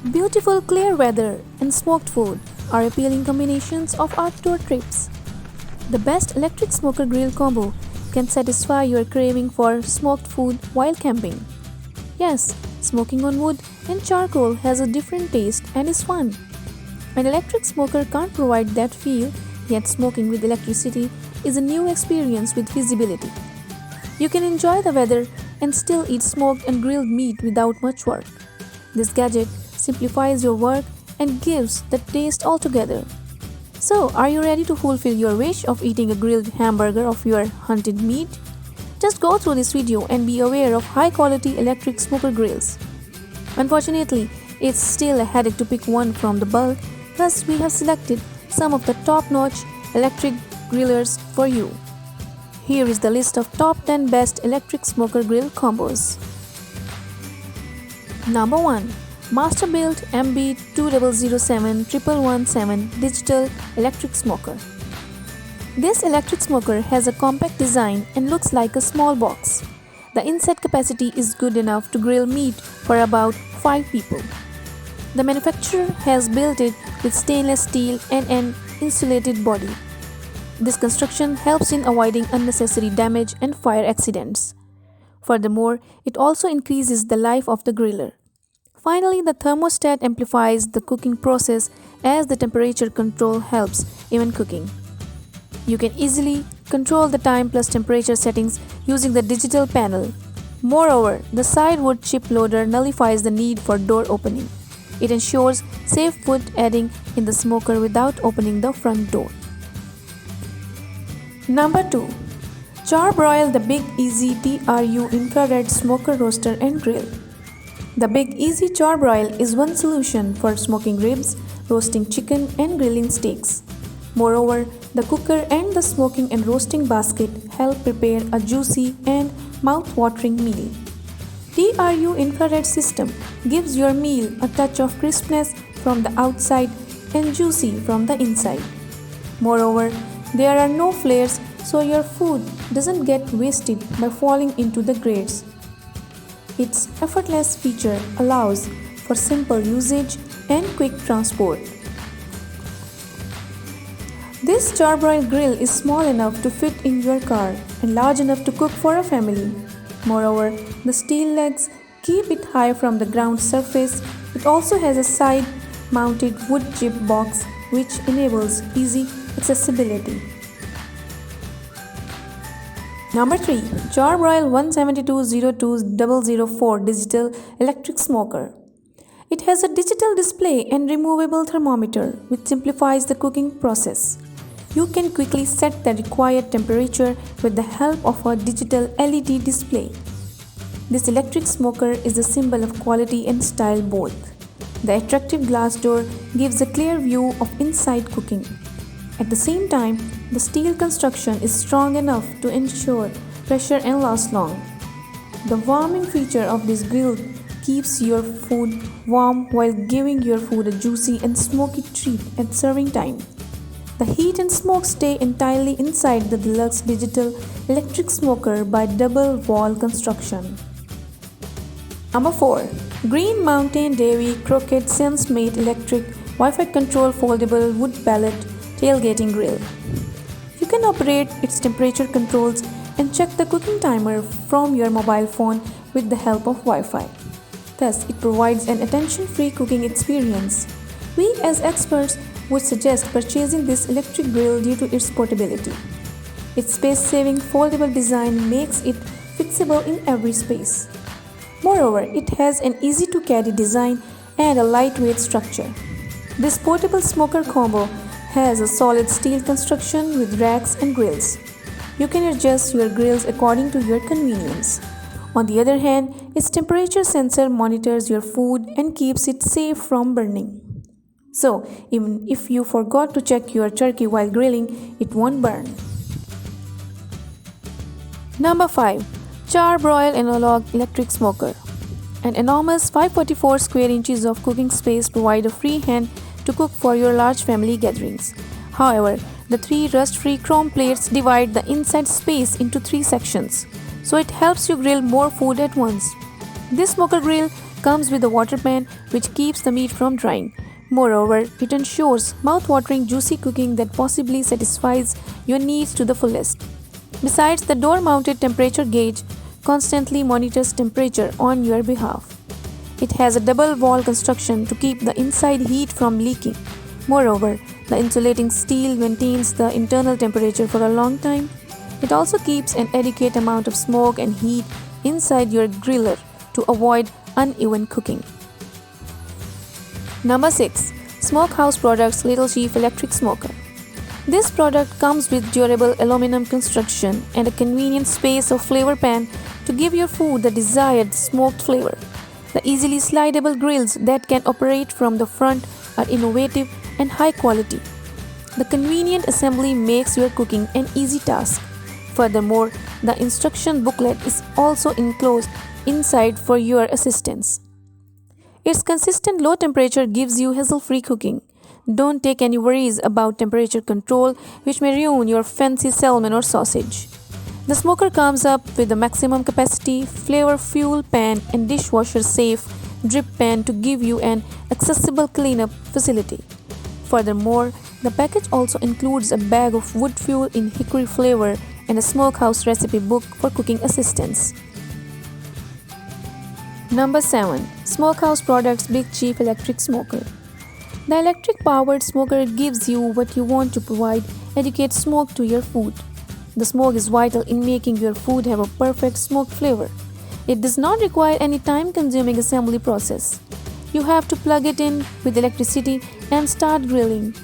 Beautiful clear weather and smoked food are appealing combinations of outdoor trips. The best electric smoker grill combo can satisfy your craving for smoked food while camping. Yes, smoking on wood and charcoal has a different taste and is fun. An electric smoker can't provide that feel, yet smoking with electricity is a new experience with visibility. You can enjoy the weather and still eat smoked and grilled meat without much work. This gadget simplifies your work and gives the taste altogether. So, are you ready to fulfill your wish of eating a grilled hamburger of your hunted meat? Just go through this video and be aware of high quality electric smoker grills. Unfortunately, it's still a headache to pick one from the bulk, thus we have selected some of the top-notch electric grillers for you. Here is the list of top 10 best electric smoker grill combos. Number 1. Masterbuilt MB2007117 Digital Electric Smoker. This electric smoker has a compact design and looks like a small box. The inside capacity is good enough to grill meat for about 5 people. The manufacturer has built it with stainless steel and an insulated body. This construction helps in avoiding unnecessary damage and fire accidents. Furthermore, it also increases the life of the griller. Finally, the thermostat amplifies the cooking process as the temperature control helps even cooking. You can easily control the time plus temperature settings using the digital panel. Moreover, the side wood chip loader nullifies the need for door opening. It ensures safe food adding in the smoker without opening the front door. Number 2. Char-Broil the Big Easy TRU-Infrared Smoker Roaster and Grill. The Big Easy Char-Broil is one solution for smoking ribs, roasting chicken and grilling steaks. Moreover, the cooker and the smoking and roasting basket help prepare a juicy and mouth-watering meal. TRU-Infrared system gives your meal a touch of crispness from the outside and juicy from the inside. Moreover, there are no flares, so your food doesn't get wasted by falling into the grates. Its effortless feature allows for simple usage and quick transport. This Char-Broil grill is small enough to fit in your car and large enough to cook for a family. Moreover, the steel legs keep it high from the ground surface. It also has a side-mounted wood chip box which enables easy accessibility. Number 3. Char-Broil 17202004 Digital Electric Smoker. It has a digital display and removable thermometer which simplifies the cooking process. You can quickly set the required temperature with the help of a digital LED display. This electric smoker is a symbol of quality and style both. The attractive glass door gives a clear view of inside cooking. At the same time, the steel construction is strong enough to ensure pressure and last long. The warming feature of this grill keeps your food warm while giving your food a juicy and smoky treat at serving time. The heat and smoke stay entirely inside the Deluxe digital electric smoker by double wall construction. Number 4. Green Mountain Davy Crockett Sense-Made Electric Wi-Fi Control Foldable Wood Pellet Tailgating Grill. You can operate its temperature controls and check the cooking timer from your mobile phone with the help of Wi-Fi. Thus, it provides an attention-free cooking experience. We as experts would suggest purchasing this electric grill due to its portability. Its space-saving foldable design makes it fixable in every space. Moreover, it has an easy-to-carry design and a lightweight structure. This portable smoker combo has a solid steel construction with racks and grills. You can adjust your grills according to your convenience. On the other hand, its temperature sensor monitors your food and keeps it safe from burning. So, even if you forgot to check your turkey while grilling, it won't burn. Number 5. Char-Broil Analog Electric Smoker. An enormous 544 square inches of cooking space provide a free hand to cook for your large family gatherings. However, the 3 rust-free chrome plates divide the inside space into 3 sections, so it helps you grill more food at once. This smoker grill comes with a water pan which keeps the meat from drying. Moreover, it ensures mouth-watering juicy cooking that possibly satisfies your needs to the fullest. Besides, the door-mounted temperature gauge constantly monitors temperature on your behalf. It has a double wall construction to keep the inside heat from leaking. Moreover, the insulating steel maintains the internal temperature for a long time. It also keeps an adequate amount of smoke and heat inside your griller to avoid uneven cooking. Number 6. Smokehouse Products Little Chief Electric Smoker. This product comes with durable aluminum construction and a convenient space of flavor pan to give your food the desired smoked flavor. The easily slidable grills that can operate from the front are innovative and high quality. The convenient assembly makes your cooking an easy task. Furthermore, the instruction booklet is also enclosed inside for your assistance. Its consistent low temperature gives you hassle-free cooking. Don't take any worries about temperature control, which may ruin your fancy salmon or sausage. The smoker comes up with a maximum capacity, flavor fuel pan and dishwasher safe drip pan to give you an accessible cleanup facility. Furthermore, the package also includes a bag of wood fuel in hickory flavor and a smokehouse recipe book for cooking assistance. Number 7. Smokehouse Products Big Chief Electric Smoker. The electric-powered smoker gives you what you want to provide adequate smoke to your food. The smoke is vital in making your food have a perfect smoke flavor. It does not require any time-consuming assembly process. You have to plug it in with electricity and start grilling.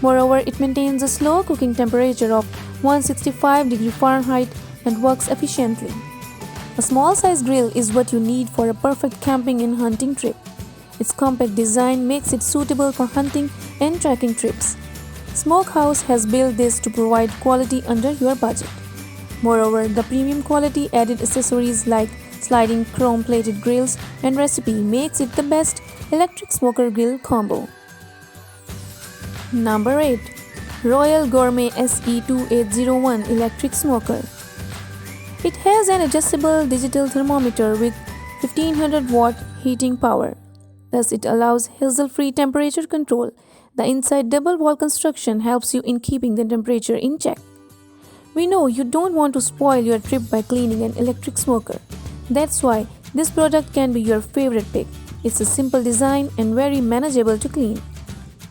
Moreover, it maintains a slow cooking temperature of 165 degrees Fahrenheit and works efficiently. A small-size grill is what you need for a perfect camping and hunting trip. Its compact design makes it suitable for hunting and trekking trips. Smokehouse has built this to provide quality under your budget. Moreover, the premium quality added accessories like sliding chrome-plated grills and recipe makes it the best electric smoker grill combo. Number 8. Royal Gourmet SE2801 Electric Smoker. It has an adjustable digital thermometer with 1500 watt heating power. Thus, it allows hassle-free temperature control. The inside double wall construction helps you in keeping the temperature in check. We know you don't want to spoil your trip by cleaning an electric smoker. That's why this product can be your favorite pick. It's a simple design and very manageable to clean.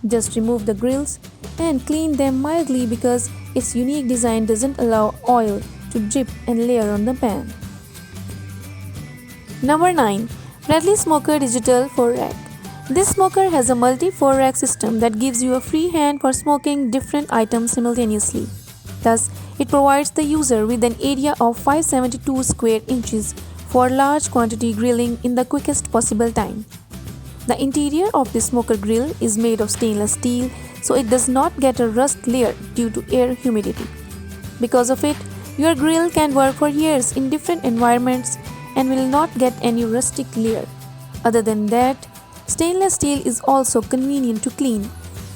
Just remove the grills and clean them mildly because its unique design doesn't allow oil to drip and layer on the pan. Number 9. Bradley Smoker Digital 4-Rack. This smoker has a multi-4-rack system that gives you a free hand for smoking different items simultaneously. Thus, it provides the user with an area of 572 square inches for large quantity grilling in the quickest possible time. The interior of this smoker grill is made of stainless steel, so it does not get a rust layer due to air humidity. Because of it, your grill can work for years in different environments and will not get any rustic layer. Other than that, stainless steel is also convenient to clean.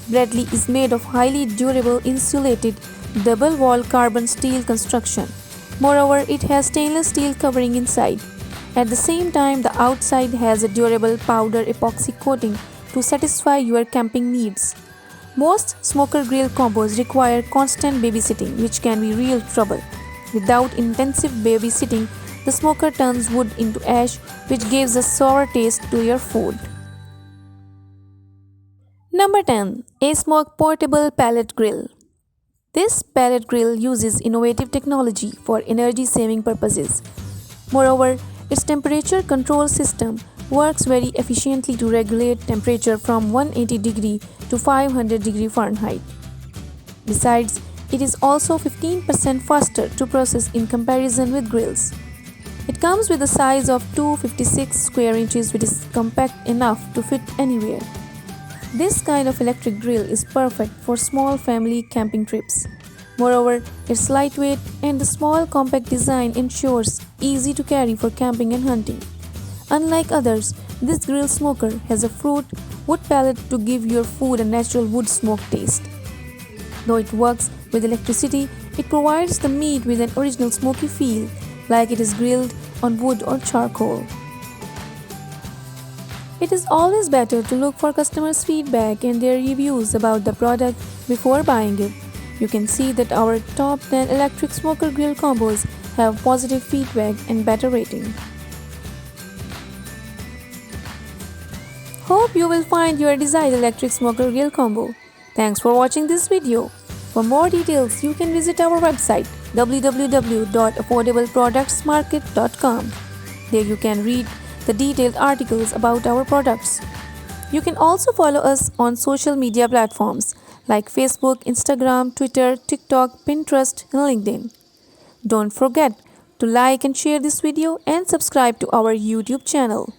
Bradley is made of highly durable insulated double-wall carbon steel construction. Moreover, it has stainless steel covering inside. At the same time, the outside has a durable powder epoxy coating to satisfy your camping needs. Most smoker grill combos require constant babysitting, which can be real trouble. Without intensive babysitting, the smoker turns wood into ash, which gives a sour taste to your food. Number 10. ASMOKE Portable Pellet Grill. This pellet grill uses innovative technology for energy-saving purposes. Moreover, its temperature control system works very efficiently to regulate temperature from 180 degree to 500 degree Fahrenheit. Besides, it is also 15% faster to process in comparison with grills. It comes with a size of 256 square inches, which is compact enough to fit anywhere. This kind of electric grill is perfect for small family camping trips. Moreover, its lightweight and the small compact design ensures easy to carry for camping and hunting. Unlike others, this grill smoker has a fruit wood pellet to give your food a natural wood smoke taste. Though it works with electricity, it provides the meat with an original smoky feel, like it is grilled on wood or charcoal. It is always better to look for customers' feedback and their reviews about the product before buying it. You can see that our top 10 electric smoker grill combos have positive feedback and better rating. Hope you will find your desired electric smoker grill combo. Thanks for watching this video. For more details, you can visit our website www.affordableproductsmarket.com. There you can read the detailed articles about our products. You can also follow us on social media platforms like Facebook, Instagram, Twitter, TikTok, Pinterest, and LinkedIn. Don't forget to like and share this video and subscribe to our YouTube channel.